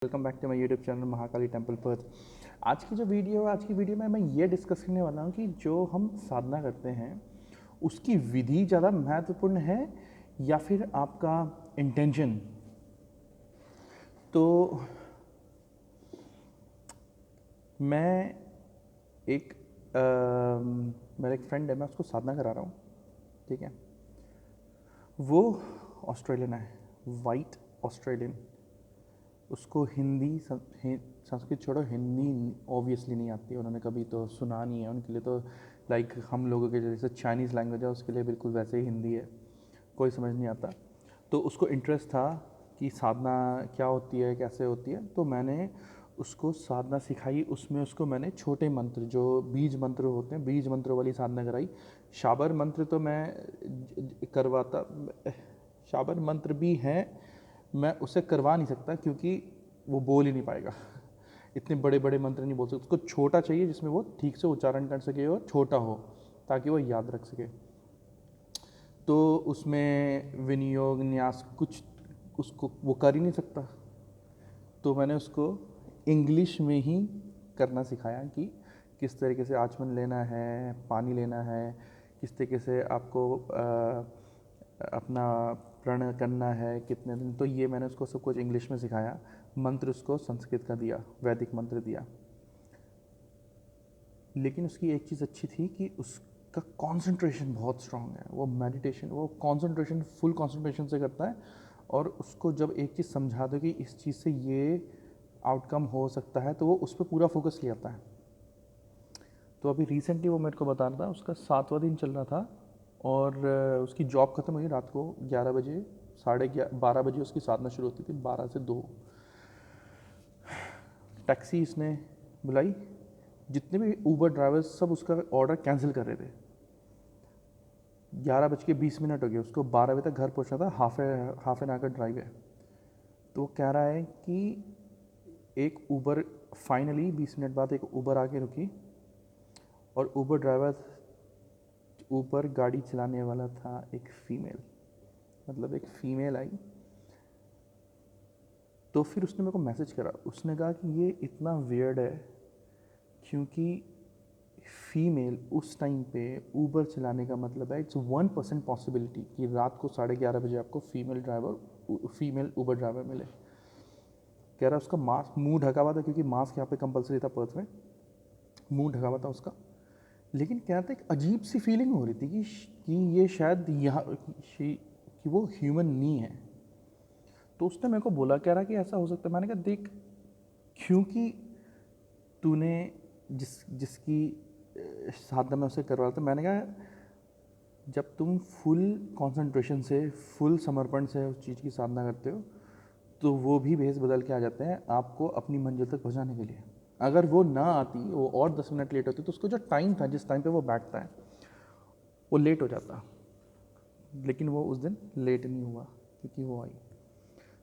Welcome back to my YouTube channel Mahakali temple Perth. आज की जो वीडियो है, आज की वीडियो में मैं ये डिस्कस करने वाला हूँ कि जो हम साधना करते हैं उसकी विधि ज़्यादा महत्वपूर्ण है या फिर आपका इंटेंशन। तो मैं एक मेरा एक फ्रेंड है, मैं उसको साधना करा रहा हूँ, ठीक है। वो ऑस्ट्रेलियन है, वाइट ऑस्ट्रेलियन। उसको हिंदी संस्कृत छोड़ो, हिंदी ऑब्वियसली नहीं आती, उन्होंने कभी तो सुना नहीं है। उनके लिए तो लाइक हम लोगों के जैसे चाइनीज़ लैंग्वेज है, उसके लिए बिल्कुल वैसे ही हिंदी है, कोई समझ नहीं आता। तो उसको इंटरेस्ट था कि साधना क्या होती है, कैसे होती है। तो मैंने उसको साधना सिखाई। उसमें उसको मैंने छोटे मंत्र, जो बीज मंत्र होते हैं, बीज मंत्रों वाली साधना कराई। शाबर मंत्र तो मैं करवाता, शाबर मंत्र भी हैं, मैं उसे करवा नहीं सकता क्योंकि वो बोल ही नहीं पाएगा। इतने बड़े बड़े मंत्र नहीं बोल सकते। उसको छोटा चाहिए जिसमें वो ठीक से उच्चारण कर सके और छोटा हो, ताकि वो याद रख सके। तो उसमें विनियोग न्यास कुछ उसको वो कर ही नहीं सकता। तो मैंने उसको इंग्लिश में ही करना सिखाया कि किस तरीके से आचमन लेना है, पानी लेना है, किस तरीके से आपको अपना प्रण करना है, कितने दिन। तो ये मैंने उसको सब कुछ इंग्लिश में सिखाया। मंत्र उसको संस्कृत का दिया, वैदिक मंत्र दिया। लेकिन उसकी एक चीज़ अच्छी थी कि उसका कंसंट्रेशन बहुत स्ट्रांग है। वो मेडिटेशन, वो कंसंट्रेशन, फुल कंसंट्रेशन से करता है। और उसको जब एक चीज़ समझा दो कि इस चीज़ से ये आउटकम हो सकता है, तो वो उस पर पूरा फोकस ले आता है। तो अभी रिसेंटली वो मेरे को बता रहा था, उसका 7वां दिन चल रहा था और उसकी जॉब ख़त्म हुई रात को 11 बजे, 12:30 बजे उसकी साधना शुरू होती थी, 12 से 2। टैक्सी इसने बुलाई, जितने भी ऊबर ड्राइवर्स सब उसका ऑर्डर कैंसिल कर रहे थे। 11:20 हो गए, उसको 12 बजे तक घर पहुंचना था, हाफ एन आवर का ड्राइव है। तो वो कह रहा है कि एक ऊबर, फाइनली 20 मिनट बाद एक ऊबर आके रुकी और ऊबर ड्राइवर, ऊपर गाड़ी चलाने वाला था एक फीमेल, मतलब एक फ़ीमेल आई। तो फिर उसने मेरे को मैसेज करा, उसने कहा कि ये इतना वियर्ड है क्योंकि फ़ीमेल उस टाइम पे ऊबर चलाने का मतलब है, इट्स 1% पॉसिबिलिटी कि रात को 11:30 बजे आपको फीमेल ऊबर ड्राइवर मिले। कह रहा उसका मास्क, मुंह ढका हुआ था क्योंकि मास्क यहाँ पे कंपलसरी था पर्थ में, मुंह ढका हुआ था उसका। लेकिन क्या था, एक अजीब सी फीलिंग हो रही थी कि ये शायद यहाँ कि वो ह्यूमन नहीं है। तो उसने मेरे को बोला, कह रहा कि ऐसा हो सकता है। मैंने कहा देख, क्योंकि तूने जिसकी साधना में उसे करवा रहा था, मैंने कहा जब तुम फुल कंसंट्रेशन से, फुल समर्पण से उस चीज़ की साधना करते हो, तो वो भी भेस बदल के आ जाते हैं आपको अपनी मंजिल तक पहुंचाने के लिए। अगर वो ना आती, वो और 10 मिनट लेट होती, तो उसको जो टाइम था, जिस टाइम पे वो बैठता है, वो लेट हो जाता। लेकिन वो उस दिन लेट नहीं हुआ क्योंकि वो आई।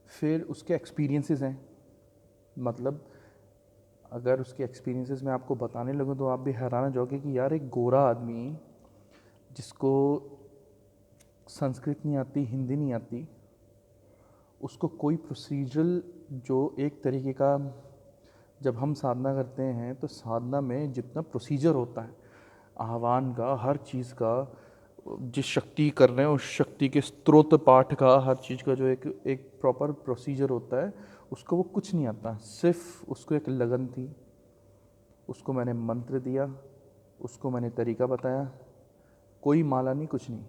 फिर उसके एक्सपीरियंसेस हैं, मतलब अगर उसके एक्सपीरियंसेस मैं आपको बताने लगूँ तो आप भी हैरान हो जाओगे कि यार, एक गोरा आदमी जिसको संस्कृत नहीं आती, हिंदी नहीं आती, उसको कोई प्रोसीजरल, जो एक तरीके का, जब हम साधना करते हैं तो साधना में जितना प्रोसीजर होता है आह्वान का, हर चीज़ का, जिस शक्ति कर रहे हैं उस शक्ति के स्तोत्र पाठ का, हर चीज़ का जो एक एक प्रॉपर प्रोसीजर होता है, उसको वो कुछ नहीं आता। सिर्फ उसको एक लगन थी, उसको मैंने मंत्र दिया, उसको मैंने तरीका बताया, कोई माला नहीं, कुछ नहीं,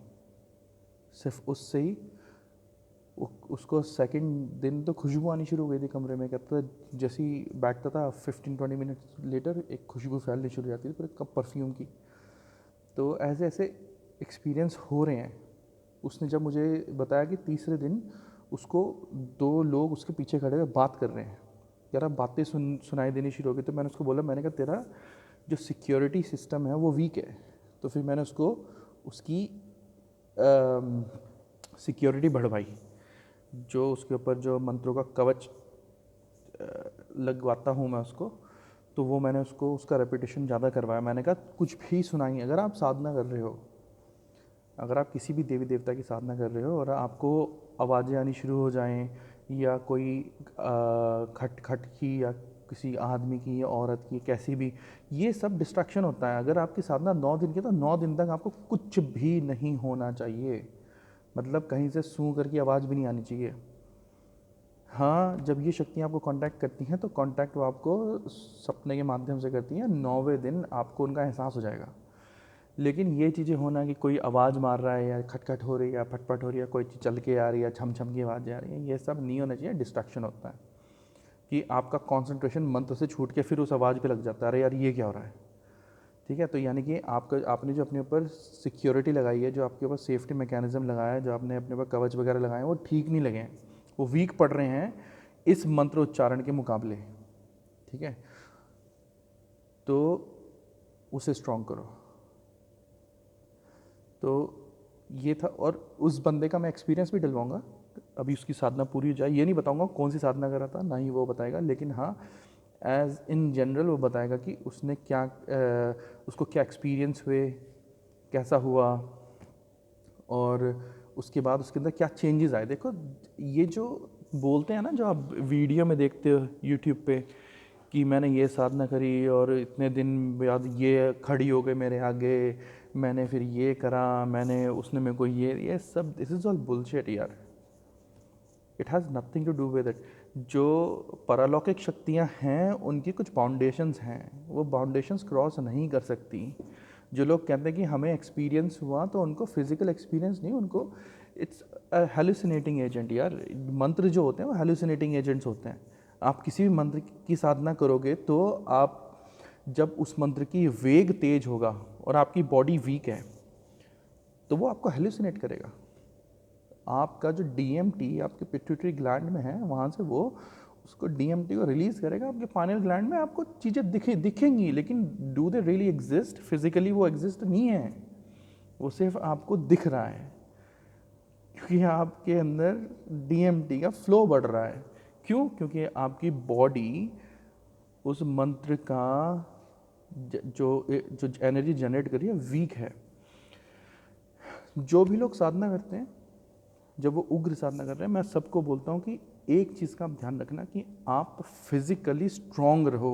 सिर्फ उससे ही उसको सेकंड दिन तो खुशबू आनी शुरू हो गई थी कमरे में। कहता था जैसे ही बैठता था 15-20 मिनट लेटर एक खुशबू फैलनी शुरू हो जाती थी, पूरे कप परफ्यूम की। तो ऐसे ऐसे एक्सपीरियंस हो रहे हैं। उसने जब मुझे बताया कि तीसरे दिन उसको 2 लोग उसके पीछे खड़े हुए बात कर रहे हैं, यार बातें सुनाई देनी शुरू हो गई। तो मैंने उसको बोला, मैंने कहा तेरा जो सिक्योरिटी सिस्टम है वो वीक है। तो फिर मैंने उसको उसकी सिक्योरिटी बढ़वाई, जो उसके ऊपर जो मंत्रों का कवच लगवाता हूँ मैं उसको, तो वो मैंने उसको उसका रेपिटेशन ज़्यादा करवाया। मैंने कहा कुछ भी सुनाइए, अगर आप साधना कर रहे हो, अगर आप किसी भी देवी देवता की साधना कर रहे हो और आपको आवाज़ें आनी शुरू हो जाएं या कोई खट खट की या किसी आदमी की या औरत की, कैसी भी, ये सब डिस्ट्रैक्शन होता है। अगर आपकी साधना 9 दिन की, तो 9 दिन तक आपको कुछ भी नहीं होना चाहिए, मतलब कहीं से सूं करके आवाज़ भी नहीं आनी चाहिए। हाँ, जब ये शक्तियाँ आपको कांटेक्ट करती हैं तो कांटेक्ट वो आपको सपने के माध्यम से करती हैं, 9वें दिन आपको उनका एहसास हो जाएगा। लेकिन ये चीज़ें होना कि कोई आवाज़ मार रहा है या खटखट हो रही है या फटफट हो रही है, कोई चीज़ चल के आ रही है, छम छम की आवाज़ आ रही है, ये सब नहीं होना चाहिए। डिस्ट्रैक्शन होता है कि आपका कंसंट्रेशन मंत्र से छूट के फिर उस आवाज़ पे लग जाता है, अरे यार ये क्या हो रहा है। ठीक है, तो यानी कि आपका आपने जो अपने ऊपर सिक्योरिटी लगाई है, जो आपके ऊपर सेफ्टी मैकेनिज्म लगाया है, जो आपने अपने ऊपर कवच वगैरह लगाए हैं, वो ठीक नहीं लगे हैं, वो वीक पड़ रहे हैं इस मंत्र उच्चारण के मुकाबले। ठीक है, तो उसे स्ट्रॉन्ग करो। तो ये था, और उस बंदे का मैं एक्सपीरियंस भी डलवाऊंगा, अभी उसकी साधना पूरी हो जाए। ये नहीं बताऊंगा कौन सी साधना कर रहा था, ना ही वो बताएगा, लेकिन हाँ एज इन जनरल वो बताएगा कि उसने क्या उसको क्या एक्सपीरियंस हुए, कैसा हुआ, और उसके बाद उसके अंदर क्या चेंजेस आए। देखो, ये जो बोलते हैं ना, जो आप वीडियो में देखते हो यूट्यूब पे कि मैंने ये साधना करी और इतने दिन बाद ये खड़ी हो गई मेरे आगे, मैंने फिर ये करा, मैंने उसने मेरे को ये सब, दिस इज़ ऑल बुलशिट यार। It has nothing to do with it. जो पारलौकिक शक्तियाँ हैं उनकी कुछ बाउंडेशंस हैं, वो बाउंडेशंस क्रॉस नहीं कर सकती। जो लोग कहते हैं कि हमें एक्सपीरियंस हुआ, तो उनको फिजिकल एक्सपीरियंस नहीं, उनको इट्स हेलुसिनेटिंग एजेंट यार। मंत्र जो होते हैं वो हेलुसिनेटिंग एजेंट्स होते हैं। आप किसी भी मंत्र की साधना करोगे तो आप, जब उस मंत्र की वेग तेज होगा और आपकी बॉडी वीक है, तो वो आपको हेलुसिनेट करेगा। आपका जो डीएमटी आपके पिट्यूटरी ग्लैंड में है, वहाँ से वो उसको डीएमटी को रिलीज़ करेगा आपके पाइनियल ग्लैंड में। आपको चीज़ें दिखेंगी, लेकिन do they really exist? Physically वो एग्जिस्ट नहीं है, वो सिर्फ आपको दिख रहा है, क्योंकि आपके अंदर डीएमटी का फ्लो बढ़ रहा है। क्यों? क्योंकि आपकी बॉडी उस मंत्र का जो जो एनर्जी जनरेट कर रही है वीक है। जो भी लोग साधना करते हैं, जब वो उग्र साधना कर रहे हैं, मैं सबको बोलता हूँ कि एक चीज़ का आप ध्यान रखना कि आप फिजिकली स्ट्रांग रहो।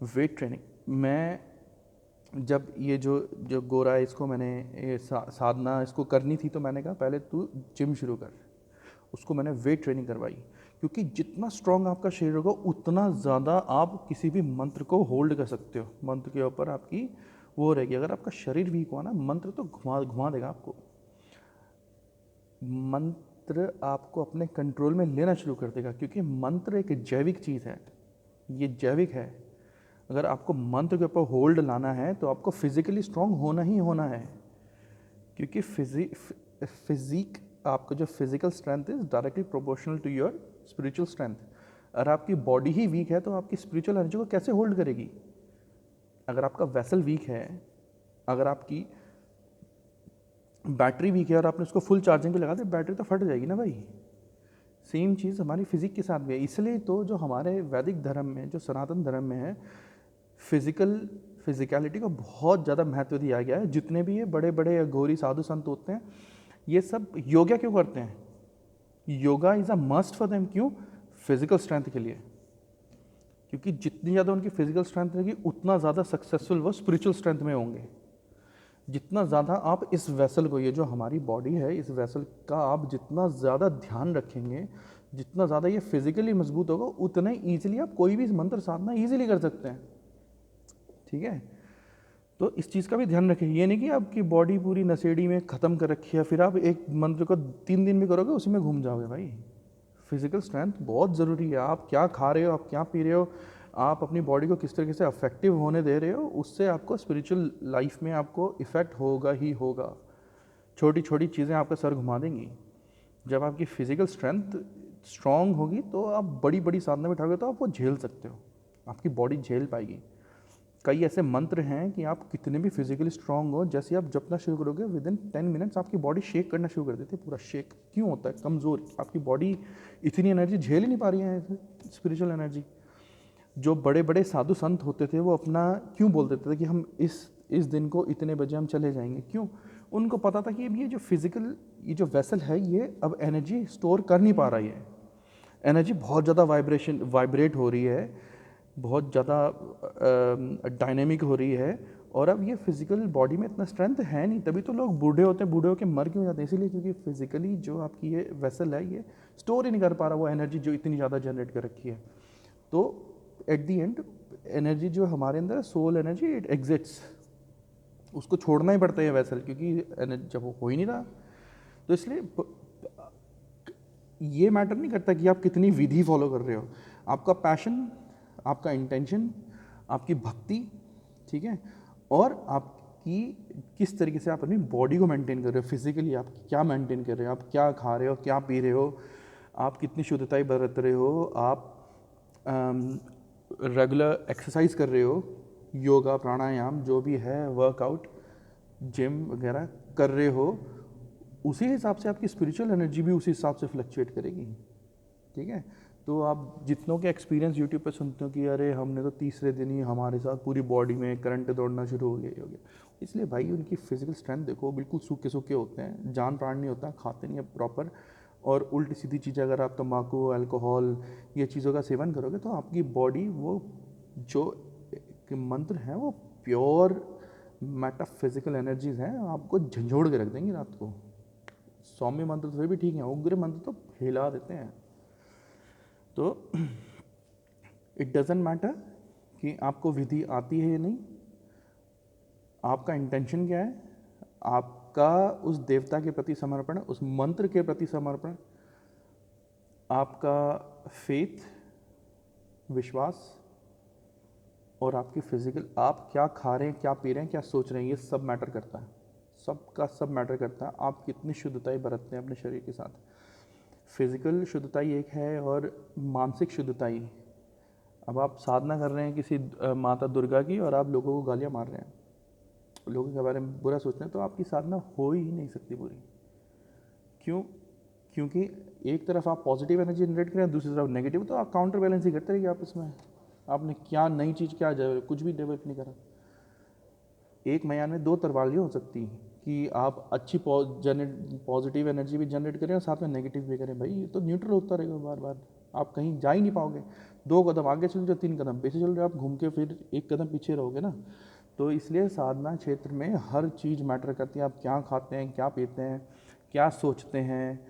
वेट ट्रेनिंग, मैं जब ये जो जो गोरा है, इसको मैंने ये साधना इसको करनी थी, तो मैंने कहा पहले तू जिम शुरू कर। उसको मैंने वेट ट्रेनिंग करवाई, क्योंकि जितना स्ट्रांग आपका शरीर होगा उतना ज़्यादा आप किसी भी मंत्र को होल्ड कर सकते हो। मंत्र के ऊपर आपकी वो रहेगी। अगर आपका शरीर वीक हुआ ना, मंत्र तो घुमा घुमा देगा आपको। मंत्र आपको अपने कंट्रोल में लेना शुरू कर देगा, क्योंकि मंत्र एक जैविक चीज़ है, ये जैविक है। अगर आपको मंत्र के ऊपर होल्ड लाना है तो आपको फिजिकली स्ट्रांग होना ही होना है, क्योंकि फिजिक आपका जो physical strength is directly proportional to your spiritual strength. अगर आपकी बॉडी ही वीक है तो आपकी स्पिरिचुअल एनर्जी को कैसे होल्ड करेगी? अगर आपका वेसल वीक है, अगर आपकी बैटरी वीक है और आपने उसको फुल चार्जिंग पे लगा दिया, बैटरी तो फट जाएगी ना भाई। सेम चीज़ हमारी फिजिक के साथ भी है। इसलिए तो जो हमारे वैदिक धर्म में, जो सनातन धर्म में है, फिजिकलिटी को बहुत ज़्यादा महत्व दिया गया है। जितने भी ये बड़े बड़े अघोरी साधु संत होते हैं, ये सब योगा क्यों करते हैं? Yoga is a must for them. क्यों? फिजिकल स्ट्रेंथ के लिए। क्योंकि जितनी ज़्यादा उनकी फिजिकल स्ट्रेंथ रहेगी, उतना ज़्यादा सक्सेसफुल वो स्पिरिचुअल स्ट्रेंथ में होंगे। जितना ज़्यादा आप इस वेसल को, ये जो हमारी बॉडी है, इस वेसल का आप जितना ज़्यादा ध्यान रखेंगे, जितना ज़्यादा ये फिजिकली मजबूत होगा, उतना ही ईजिली आप कोई भी मंत्र साधना ईजिली कर सकते हैं। ठीक है, तो इस चीज़ का भी ध्यान रखें। ये नहीं कि आपकी बॉडी पूरी नशेड़ी में ख़त्म कर रखी है, फिर आप एक मंत्र को 3 दिन भी करोगे उसी में घूम जाओगे भाई। फिजिकल स्ट्रेंथ बहुत ज़रूरी है। आप क्या खा रहे हो, आप क्या पी रहे हो, आप अपनी बॉडी को किस तरीके से अफेक्टिव होने दे रहे हो, उससे आपको स्पिरिचुअल लाइफ में आपको इफ़ेक्ट होगा ही होगा। छोटी छोटी चीज़ें आपका सर घुमा देंगी। जब आपकी फिजिकल स्ट्रेंथ स्ट्रांग होगी तो आप बड़ी बड़ी साधना में उठाओगे तो आप वो झेल सकते हो, आपकी बॉडी झेल पाएगी। कई ऐसे मंत्र हैं कि आप कितने भी फिजिकली स्ट्रांग हो, जैसे आप जपना शुरू करोगे, विद इन 10 मिनट्स आपकी बॉडी शेक करना शुरू कर देती है। पूरा शेक क्यों होता है? कमज़ोर, आपकी बॉडी इतनी एनर्जी झेल ही नहीं पा रही है, स्पिरिचुअल एनर्जी। जो बड़े बड़े साधु संत होते थे, वो अपना क्यों बोल देते थे कि हम इस दिन को इतने बजे हम चले जाएंगे? क्यों? उनको पता था कि ये जो फिजिकल, ये जो वेसल है, ये अब एनर्जी स्टोर कर नहीं पा रही है। एनर्जी बहुत ज़्यादा वाइब्रेट हो रही है, बहुत ज़्यादा डायनेमिक हो रही है, और अब ये फिजिकल बॉडी में इतना स्ट्रेंथ है नहीं, तभी तो लोग बूढ़े होते हैं, बूढ़े होकर मर क्यों जाते हैं, इसीलिए क्योंकि फिजिकली जो आपकी ये वेसल है ये स्टोर ही नहीं कर पा रहा वो एनर्जी जो इतनी ज़्यादा जनरेट कर रखी है। तो एट दी एंड एनर्जी जो हमारे अंदर है, सोल एनर्जी, इट एग्जिट्स, उसको छोड़ना ही पड़ता है वेसल, क्योंकि एनर्जी जब वो हो ही नहीं रहा। तो इसलिए ये मैटर नहीं करता कि आप कितनी विधि फॉलो कर रहे हो, आपका पैशन, आपका इंटेंशन, आपकी भक्ति, ठीक है, और आपकी किस तरीके से आप अपनी बॉडी को मेंटेन कर रहे हो, फिजिकली आप क्या मेंटेन कर रहे हो, आप क्या खा रहे हो, क्या पी रहे हो, आप कितनी शुद्धता बरत रहे हो, आप रेगुलर एक्सरसाइज कर रहे हो, योगा प्राणायाम जो भी है, वर्कआउट, जिम वगैरह कर रहे हो, उसी हिसाब से आपकी स्पिरिचुअल एनर्जी भी उसी हिसाब से फ्लक्चुएट करेगी, ठीक है। तो आप जितनों के एक्सपीरियंस यूट्यूब पे सुनते हो कि अरे हमने तो तीसरे दिन ही हमारे साथ पूरी बॉडी में करंट दौड़ना शुरू हो गया, इसलिए भाई उनकी फिजिकल स्ट्रेंथ देखो, बिल्कुल सूखे सूखे होते हैं, जान प्राण नहीं होता, खाते नहीं है प्रॉपर, और उल्टी सीधी चीज़ें अगर आप तम्बाकू, अल्कोहल, ये चीज़ों का सेवन करोगे तो आपकी बॉडी वो जो मंत्र हैं वो प्योर मेटाफिजिकल एनर्जीज हैं, आपको झंझोड़ के रख देंगी रात को। सौम्य मंत्र तो फिर भी ठीक है, उग्र मंत्र तो हिला देते हैं। तो इट डजेंट मैटर कि आपको विधि आती है या नहीं, आपका इंटेंशन क्या है, आपका उस देवता के प्रति समर्पण, उस मंत्र के प्रति समर्पण, आपका फेथ, विश्वास, और आपकी फिजिकल, आप क्या खा रहे हैं, क्या पी रहे हैं, क्या सोच रहे हैं, ये सब मैटर करता है, सबका सब मैटर करता है। आप कितनी शुद्धताई बरतते हैं अपने शरीर के साथ, फिजिकल शुद्धताई एक है और मानसिक शुद्धताई। अब आप साधना कर रहे हैं किसी माता दुर्गा की और आप लोगों को गालियाँ मार रहे हैं, लोगों के बारे में बुरा सोच रहे हैं, तो आपकी साधना हो ही नहीं सकती पूरी। क्यों? क्योंकि एक तरफ आप पॉजिटिव एनर्जी जनरेट करें, दूसरी तरफ नेगेटिव, तो आप काउंटर बैलेंस ही करते रहिए आपस में। आपने क्या नई चीज़, क्या कुछ भी डेवलप नहीं करा। एक मैदान में दो तरवालियाँ हो सकती हैं कि आप अच्छी पॉजिटिव एनर्जी भी जनरेट करें और साथ में नेगेटिव भी करें, भाई ये तो न्यूट्रल होता रहेगा बार बार, आप कहीं जा ही नहीं पाओगे। 2 कदम आगे चल रहे हो, 3 कदम पीछे चल रहे हो, आप घूम के फिर 1 कदम पीछे रहोगे ना। तो इसलिए साधना क्षेत्र में हर चीज़ मैटर करती है, आप क्या खाते हैं, क्या पीते हैं, क्या सोचते हैं,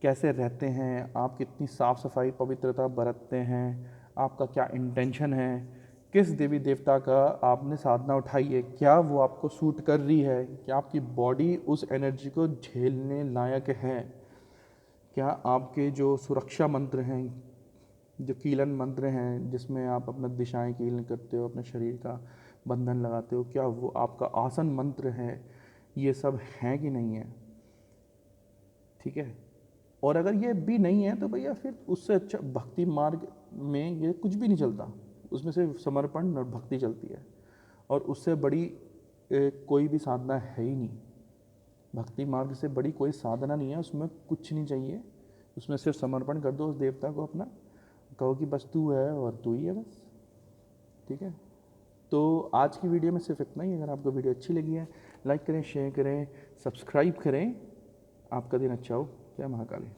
कैसे रहते हैं, आप कितनी साफ़ सफाई पवित्रता बरतते हैं, आपका क्या इंटेंशन है, किस देवी देवता का आपने साधना उठाई है, क्या वो आपको सूट कर रही है, क्या आपकी बॉडी उस एनर्जी को झेलने लायक है, क्या आपके जो सुरक्षा मंत्र हैं, जो कीलन मंत्र हैं जिसमें आप अपना दिशाएं कीलन करते हो, अपने शरीर का बंधन लगाते हो, क्या वो आपका आसन मंत्र है, ये सब हैं कि नहीं है, ठीक है। और अगर ये भी नहीं है तो भैया फिर उससे अच्छा भक्ति मार्ग में ये कुछ भी नहीं चलता, उसमें सिर्फ समर्पण और भक्ति चलती है, और उससे बड़ी कोई भी साधना है ही नहीं। भक्ति मार्ग से बड़ी कोई साधना नहीं है, उसमें कुछ नहीं चाहिए, उसमें सिर्फ समर्पण कर दो उस देवता को अपना, कहो कि बस तू है और तू ही है बस, ठीक है। तो आज की वीडियो में सिर्फ इतना ही। अगर आपको वीडियो अच्छी लगी है, लाइक करें, शेयर करें, सब्सक्राइब करें। आपका दिन अच्छा हो। जय महाकाली।